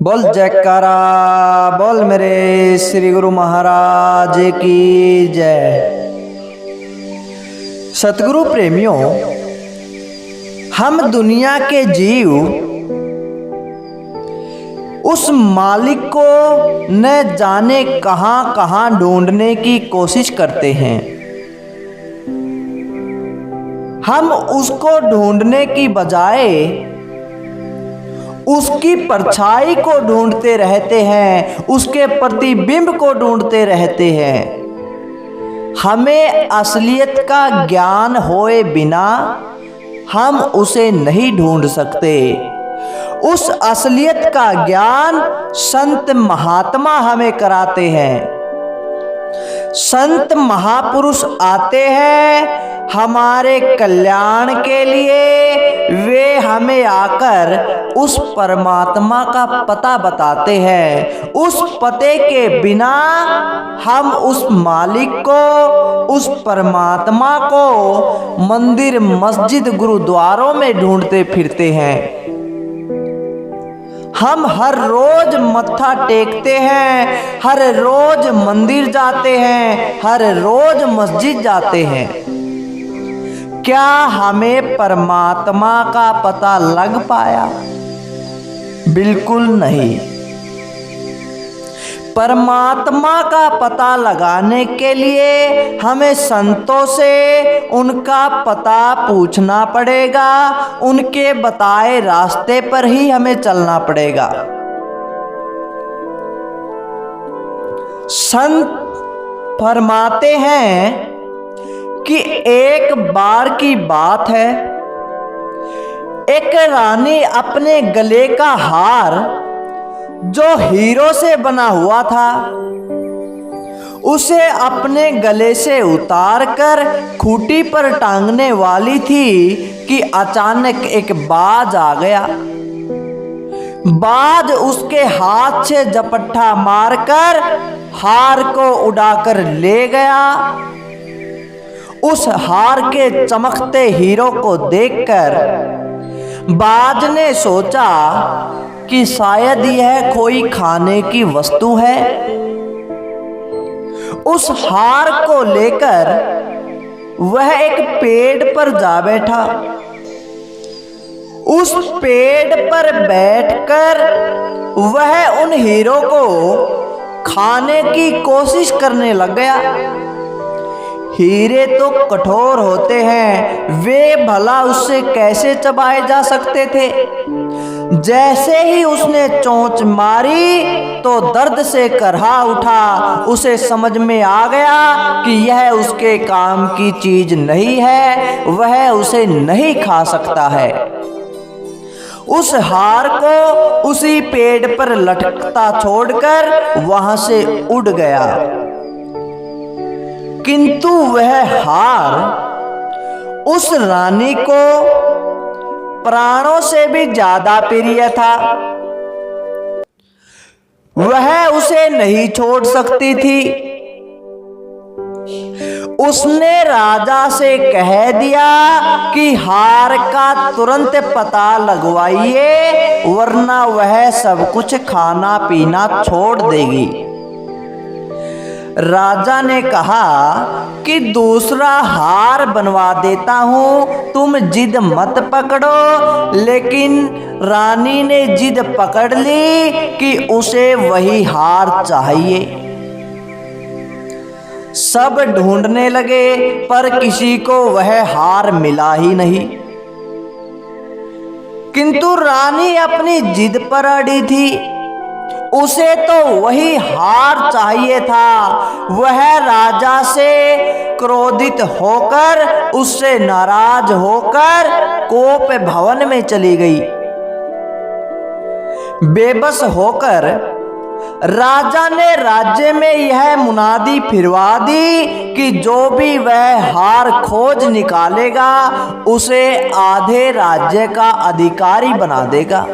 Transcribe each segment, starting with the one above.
बोल जयकारा बोल मेरे श्री गुरु महाराज की जय। सतगुरु प्रेमियों, हम दुनिया के जीव उस मालिक को न जाने कहां कहां ढूंढने की कोशिश करते हैं। हम उसको ढूंढने की बजाय उसकी परछाई को ढूंढते रहते हैं, उसके प्रतिबिंब को ढूंढते रहते हैं। हमें असलियत का ज्ञान होए बिना हम उसे नहीं ढूंढ सकते। उस असलियत का ज्ञान संत महात्मा हमें कराते हैं। संत महापुरुष आते हैं हमारे कल्याण के लिए। वे हमें आकर उस परमात्मा का पता बताते हैं। उस पते के बिना हम उस मालिक को, उस परमात्मा को मंदिर मस्जिद गुरुद्वारों में ढूंढते फिरते हैं। हम हर रोज मत्था टेकते हैं, हर रोज मंदिर जाते हैं, हर रोज मस्जिद जाते हैं। क्या हमें परमात्मा का पता लग पाया? बिल्कुल नहीं। परमात्मा का पता लगाने के लिए हमें संतों से उनका पता पूछना पड़ेगा। उनके बताए रास्ते पर ही हमें चलना पड़ेगा। संत फरमाते हैं कि एक बार की बात है, एक रानी अपने गले का हार जो हीरो से बना हुआ था उसे अपने गले से उतार कर खूंटी पर टांगने वाली थी कि अचानक एक बाज आ गया। बाज उसके हाथ से झपट्टा मारकर हार को उड़ाकर ले गया। उस हार के चमकते हीरो को देखकर बाज ने सोचा कि शायद यह कोई खाने की वस्तु है। उस हार को लेकर वह एक पेड़ पर जा बैठा। उस पेड़ पर बैठकर वह उन हीरो को खाने की कोशिश करने लग गया। हीरे तो कठोर होते हैं, वे भला उससे कैसे चबाए जा सकते थे। जैसे ही उसने चोंच मारी तो दर्द से करहा उठा। उसे समझ में आ गया कि यह उसके काम की चीज नहीं है, वह उसे नहीं खा सकता है। उस हार को उसी पेड़ पर लटकता छोड़कर वहां से उड़ गया। किंतु वह हार उस रानी को प्राणों से भी ज्यादा प्रिय था। वह उसे नहीं छोड़ सकती थी। उसने राजा से कह दिया कि हार का तुरंत पता लगवाइए, वरना वह सब कुछ खाना पीना छोड़ देगी। राजा ने कहा कि दूसरा हार बनवा देता हूं, तुम जिद मत पकड़ो। लेकिन रानी ने जिद पकड़ ली कि उसे वही हार चाहिए। सब ढूंढने लगे पर किसी को वह हार मिला ही नहीं। किंतु रानी अपनी जिद पर अड़ी थी। उसे तो वही हार चाहिए था। वह राजा से क्रोधित होकर, उससे नाराज होकर कोप भवन में चली गई। बेबस होकर राजा ने राज्य में यह मुनादी फिरवा दी कि जो भी वह हार खोज निकालेगा उसे आधे राज्य का अधिकारी बना देगा।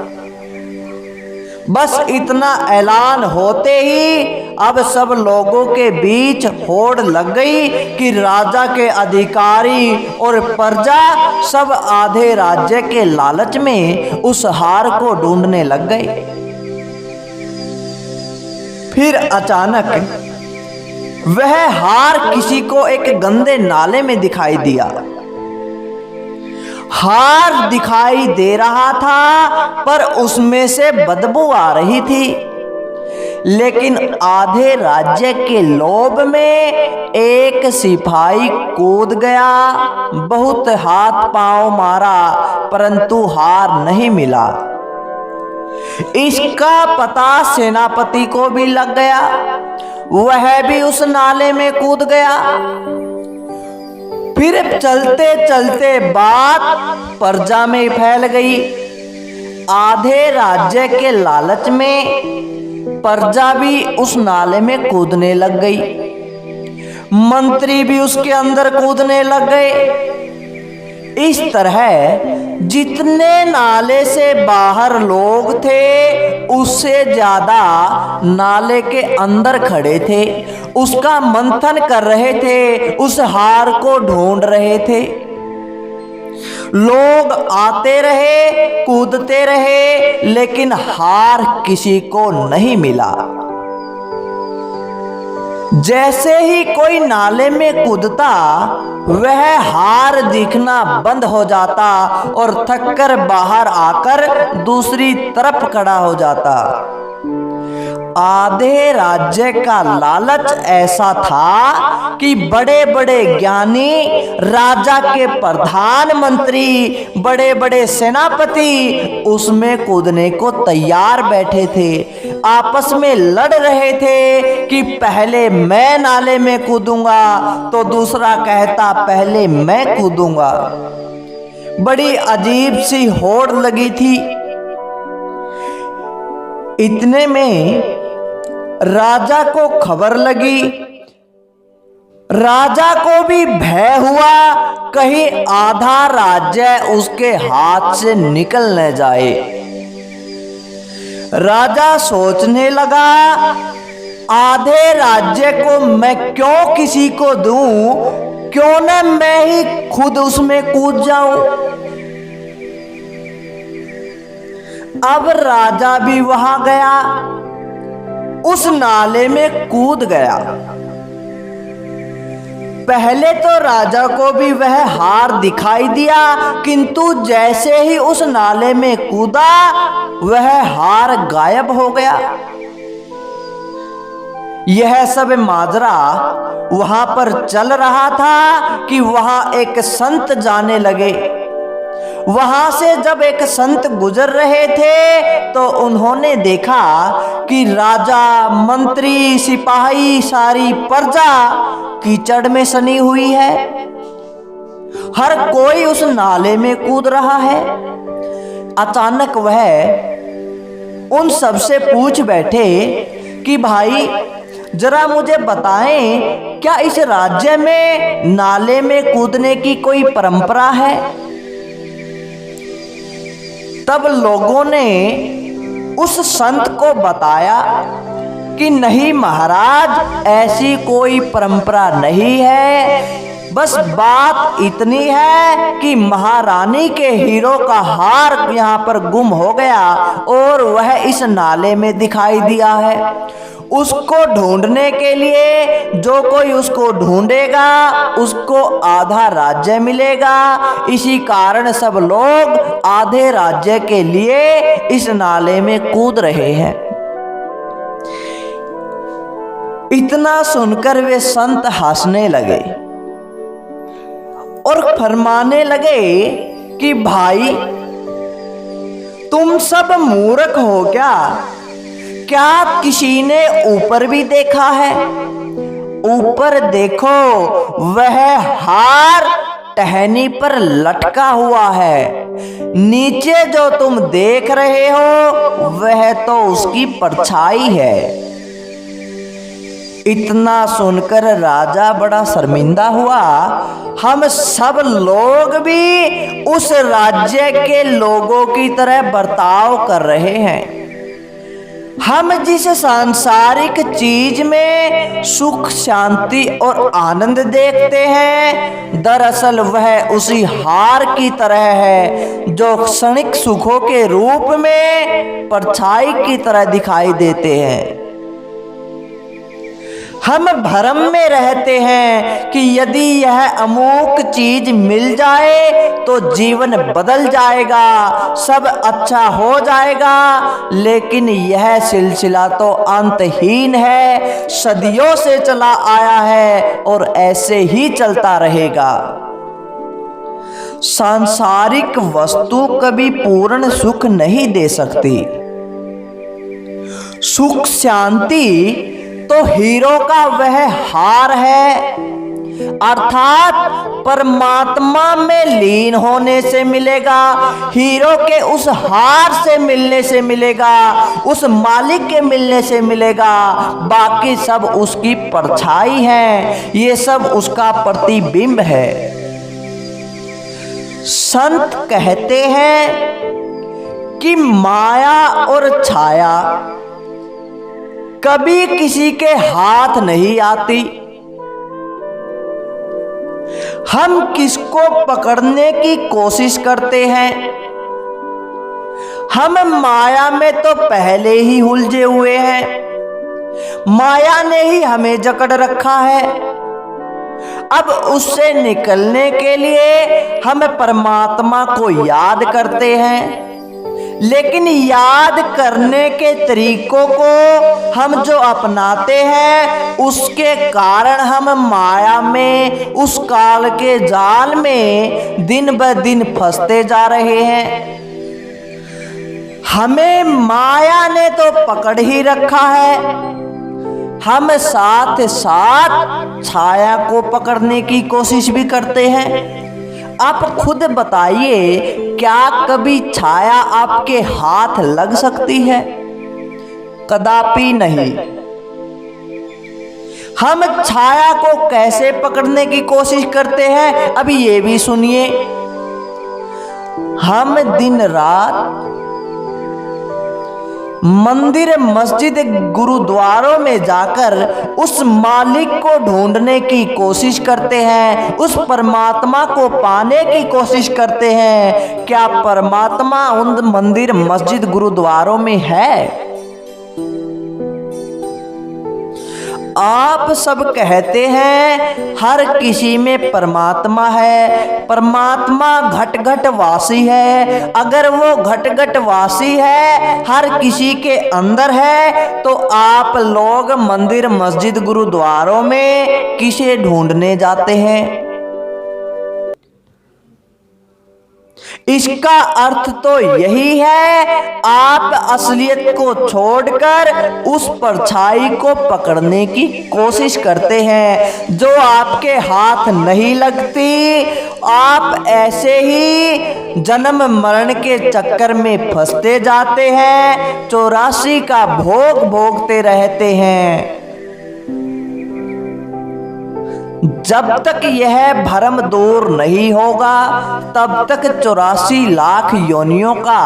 बस इतना ऐलान होते ही अब सब लोगों के बीच होड़ लग गई कि राजा के अधिकारी और प्रजा सब आधे राज्य के लालच में उस हार को ढूंढने लग गए। फिर अचानक वह हार किसी को एक गंदे नाले में दिखाई दिया। हार दिखाई दे रहा था पर उसमें से बदबू आ रही थी। लेकिन आधे राज्य के लोभ में एक सिपाही कूद गया, बहुत हाथ पांव मारा परंतु हार नहीं मिला। इसका पता सेनापति को भी लग गया, वह भी उस नाले में कूद गया। फिर चलते चलते बात प्रजा में फैल गई। आधे राज्य के लालच में प्रजा भी उस नाले में कूदने लग गई, मंत्री भी उसके अंदर कूदने लग गए। इस तरह जितने नाले से बाहर लोग थे उससे ज्यादा नाले के अंदर खड़े थे, उसका मंथन कर रहे थे, उस हार को ढूंढ रहे थे। लोग आते रहे, कूदते रहे, लेकिन हार किसी को नहीं मिला। जैसे ही कोई नाले में कूदता वह हार दिखना बंद हो जाता और थककर बाहर आकर दूसरी तरफ खड़ा हो जाता। आधे राज्य का लालच ऐसा था कि बड़े बड़े ज्ञानी, राजा के प्रधानमंत्री, बड़े बड़े सेनापति उसमें कूदने को तैयार बैठे थे, आपस में लड़ रहे थे कि पहले मैं नाले में कूदूंगा तो दूसरा कहता पहले मैं कूदूंगा। बड़ी अजीब सी होड़ लगी थी। इतने में राजा को खबर लगी। राजा को भी भय हुआ कहीं आधा राज्य उसके हाथ से निकल न जाए। राजा सोचने लगा, आधे राज्य को मैं क्यों किसी को दूं, क्यों न मैं ही खुद उसमें कूद जाऊं। अब राजा भी वहां गया, उस नाले में कूद गया। पहले तो राजा को भी वह हार दिखाई दिया, किंतु जैसे ही उस नाले में कूदा वह हार गायब हो गया। यह सब माजरा वहां पर चल रहा था कि वहां एक संत जाने लगे। वहां से जब एक संत गुजर रहे थे तो उन्होंने देखा कि राजा, मंत्री, सिपाही, सारी प्रजा कीचड़ में सनी हुई है। हर कोई उस नाले में कूद रहा है। अचानक वह उन सबसे पूछ बैठे कि भाई जरा मुझे बताएं, क्या इस राज्य में नाले में कूदने की कोई परंपरा है? तब लोगों ने उस संत को बताया कि नहीं महाराज, ऐसी कोई परंपरा नहीं है। बस बात इतनी है कि महारानी के हीरो का हार यहाँ पर गुम हो गया और वह इस नाले में दिखाई दिया है। उसको ढूंढने के लिए जो कोई उसको ढूंढेगा उसको आधा राज्य मिलेगा। इसी कारण सब लोग आधे राज्य के लिए इस नाले में कूद रहे हैं। इतना सुनकर वे संत हंसने लगे और फरमाने लगे कि भाई तुम सब मूर्ख हो क्या? क्या किसी ने ऊपर भी देखा है? ऊपर देखो, वह हार टहनी पर लटका हुआ है। नीचे जो तुम देख रहे हो वह तो उसकी परछाई है। इतना सुनकर राजा बड़ा शर्मिंदा हुआ। हम सब लोग भी उस राज्य के लोगों की तरह बर्ताव कर रहे हैं। हम जिस सांसारिक चीज में सुख, शांति और आनंद देखते हैं, दरअसल वह उसी हार की तरह है जो क्षणिक सुखों के रूप में परछाई की तरह दिखाई देते हैं। हम भ्रम में रहते हैं कि यदि यह अमूक चीज मिल जाए तो जीवन बदल जाएगा, सब अच्छा हो जाएगा। लेकिन यह सिलसिला तो अंतहीन है, सदियों से चला आया है और ऐसे ही चलता रहेगा। सांसारिक वस्तु कभी पूर्ण सुख नहीं दे सकती। सुख शांति तो हीरो का वह हार है, अर्थात परमात्मा में लीन होने से मिलेगा, हीरो के उस हार से मिलने से मिलेगा, उस मालिक के मिलने से मिलेगा। बाकी सब उसकी परछाई है, ये सब उसका प्रतिबिंब है। संत कहते हैं कि माया और छाया कभी किसी के हाथ नहीं आती। हम किसको पकड़ने की कोशिश करते हैं? हम माया में तो पहले ही उलझे हुए हैं, माया ने ही हमें जकड़ रखा है। अब उससे निकलने के लिए हम परमात्मा को याद करते हैं, लेकिन याद करने के तरीकों को हम जो अपनाते हैं उसके कारण हम माया में, उस काल के जाल में दिन ब दिन फंसते जा रहे हैं। हमें माया ने तो पकड़ ही रखा है, हम साथ साथ छाया को पकड़ने की कोशिश भी करते हैं। आप खुद बताइए, क्या कभी छाया आपके हाथ लग सकती है? कदापि नहीं। हम छाया को कैसे पकड़ने की कोशिश करते हैं, अभी ये भी सुनिए। हम दिन रात मंदिर, मस्जिद, गुरुद्वारों में जाकर उस मालिक को ढूंढने की कोशिश करते हैं, उस परमात्मा को पाने की कोशिश करते हैं। क्या परमात्मा उन मंदिर, मस्जिद, गुरुद्वारों में है? आप सब कहते हैं हर किसी में परमात्मा है, परमात्मा घट घट वासी है। अगर वो घट घट वासी है, हर किसी के अंदर है, तो आप लोग मंदिर, मस्जिद, गुरुद्वारों में किसे ढूंढने जाते हैं? इसका अर्थ तो यही है, आप असलियत को छोड़कर उस परछाई को पकड़ने की कोशिश करते हैं जो आपके हाथ नहीं लगती। आप ऐसे ही जन्म मरण के चक्कर में फंसते जाते हैं, 84 का भोग भोगते रहते हैं। जब तक यह भ्रम दूर नहीं होगा, तब तक 84 लाख योनियों का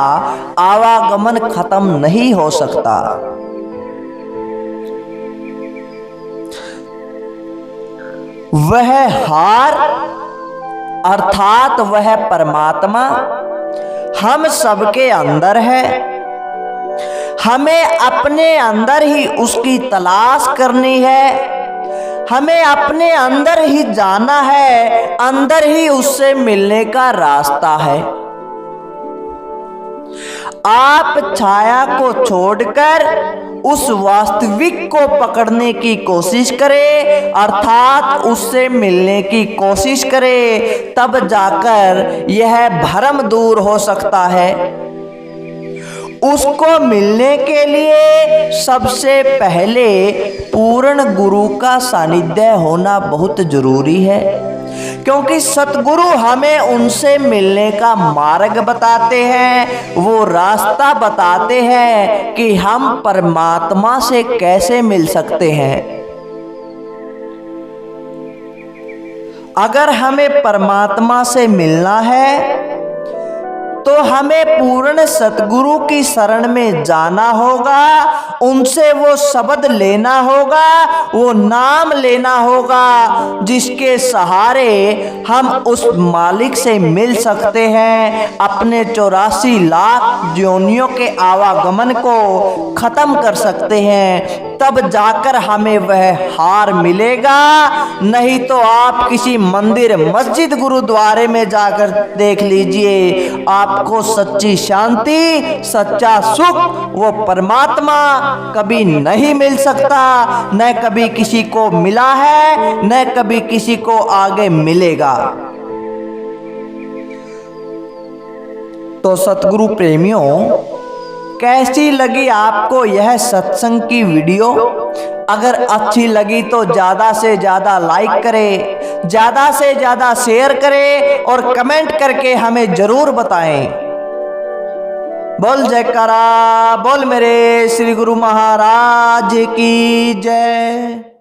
आवागमन खत्म नहीं हो सकता। वह हार अर्थात वह परमात्मा हम सबके अंदर है। हमें अपने अंदर ही उसकी तलाश करनी है, हमें अपने अंदर ही जाना है, अंदर ही उससे मिलने का रास्ता है। आप छाया को छोड़कर उस वास्तविक को पकड़ने की कोशिश करें, अर्थात उससे मिलने की कोशिश करें, तब जाकर यह भ्रम दूर हो सकता है। उसको मिलने के लिए सबसे पहले पूर्ण गुरु का सानिध्य होना बहुत जरूरी है, क्योंकि सतगुरु हमें उनसे मिलने का मार्ग बताते हैं, वो रास्ता बताते हैं कि हम परमात्मा से कैसे मिल सकते हैं। अगर हमें परमात्मा से मिलना है तो हमें पूर्ण सतगुरु की शरण में जाना होगा, उनसे वो शब्द लेना होगा, वो नाम लेना होगा जिसके सहारे हम उस मालिक से मिल सकते हैं, अपने 84 लाख योनियों के आवागमन को खत्म कर सकते हैं। तब जाकर हमें वह हार मिलेगा। नहीं तो आप किसी मंदिर मस्जिद गुरुद्वारे में जाकर देख लीजिए, आपको सच्ची शांति, सच्चा सुख, वो परमात्मा कभी नहीं मिल सकता, न कभी किसी को मिला है, न कभी किसी को आगे मिलेगा। तो सतगुरु प्रेमियों, कैसी लगी आपको यह सत्संग की वीडियो? अगर अच्छी लगी तो ज़्यादा से ज़्यादा लाइक करें, ज़्यादा से ज़्यादा शेयर करें और कमेंट करके हमें ज़रूर बताएं। बोल जयकारा, बोल मेरे श्री गुरु महाराज की जय।